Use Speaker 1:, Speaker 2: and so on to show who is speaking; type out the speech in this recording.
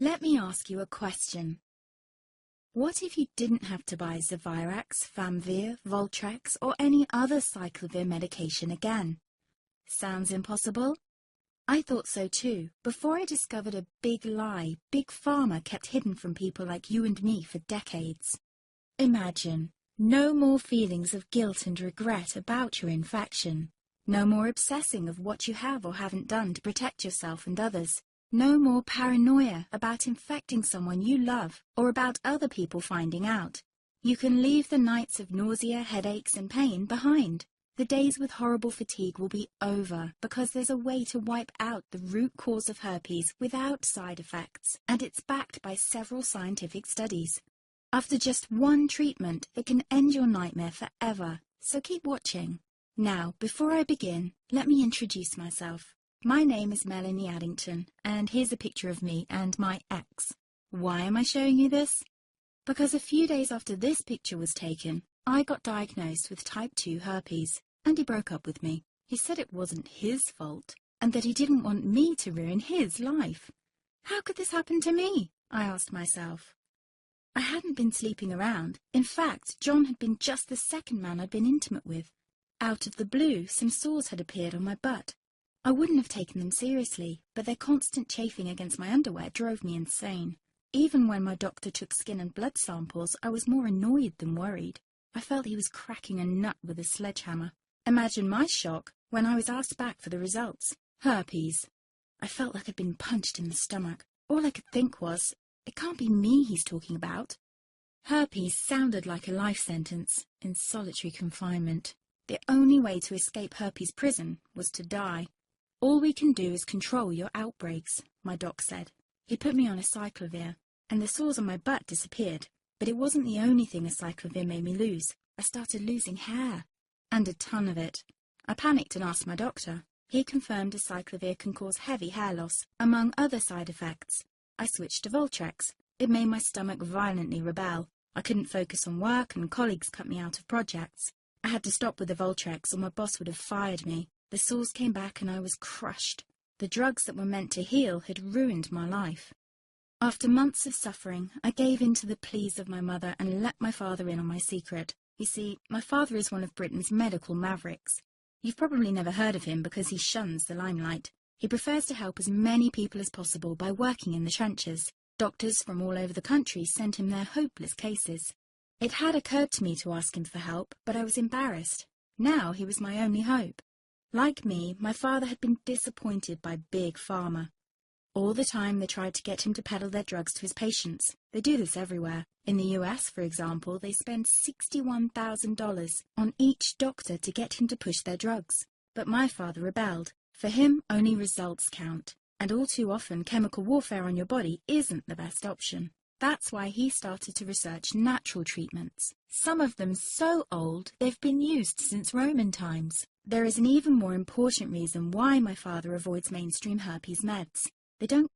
Speaker 1: Let me ask you a question. What if you didn't have to buy Zevirax, Famvir, Voltrex, or any other cyclovir medication again? Sounds impossible? I thought so too, before I discovered a big lie Big Pharma kept hidden from people like you and me for decades. Imagine, no more feelings of guilt and regret about your infection. No more obsessing of what you have or haven't done to protect yourself and others. No more paranoia about infecting someone you love or about other people finding out. You can leave the nights of nausea, headaches and pain behind. The days with horrible fatigue will be over because there's a way to wipe out the root cause of herpes without side effects, and it's backed by several scientific studies. After just one treatment, it can end your nightmare forever, so keep watching. Now, before I begin, let me introduce myself. My name is Melanie Addington, and here's a picture of me and my ex. Why am I showing you this? Because a few days after this picture was taken, I got diagnosed with type 2 herpes, and he broke up with me. He said it wasn't his fault, and that he didn't want me to ruin his life. How could this happen to me? I asked myself. I hadn't been sleeping around. In fact, John had been just the second man I'd been intimate with. Out of the blue, some sores had appeared on my butt. I wouldn't have taken them seriously, but their constant chafing against my underwear drove me insane. Even when my doctor took skin and blood samples, I was more annoyed than worried. I felt he was cracking a nut with a sledgehammer. Imagine my shock when I was asked back for the results. Herpes. I felt like I'd been punched in the stomach. All I could think was, it can't be me he's talking about. Herpes sounded like a life sentence in solitary confinement. The only way to escape herpes prison was to die. All we can do is control your outbreaks, my doc said. He put me on a cyclovir, and the sores on my butt disappeared. But it wasn't the only thing a cyclovir made me lose. I started losing hair, and a ton of it. I panicked and asked my doctor. He confirmed a cyclovir can cause heavy hair loss, among other side effects. I switched to Voltrex. It made my stomach violently rebel. I couldn't focus on work, and colleagues cut me out of projects. I had to stop with the Voltrex, or my boss would have fired me. The sores came back and I was crushed. The drugs that were meant to heal had ruined my life. After months of suffering, I gave in to the pleas of my mother and let my father in on my secret. You see, my father is one of Britain's medical mavericks. You've probably never heard of him because he shuns the limelight. He prefers to help as many people as possible by working in the trenches. Doctors from all over the country sent him their hopeless cases. It had occurred to me to ask him for help, but I was embarrassed. Now he was my only hope. Like me, my father had been disappointed by Big Pharma. All the time they tried to get him to peddle their drugs to his patients. They do this everywhere. In the US, for example, they spend $61,000 on each doctor to get him to push their drugs. But my father rebelled. For him, only results count. And all too often, chemical warfare on your body isn't the best option. That's why he started to research natural treatments. Some of them so old, they've been used since Roman times. There is an even more important reason why my father avoids mainstream herpes meds. They don't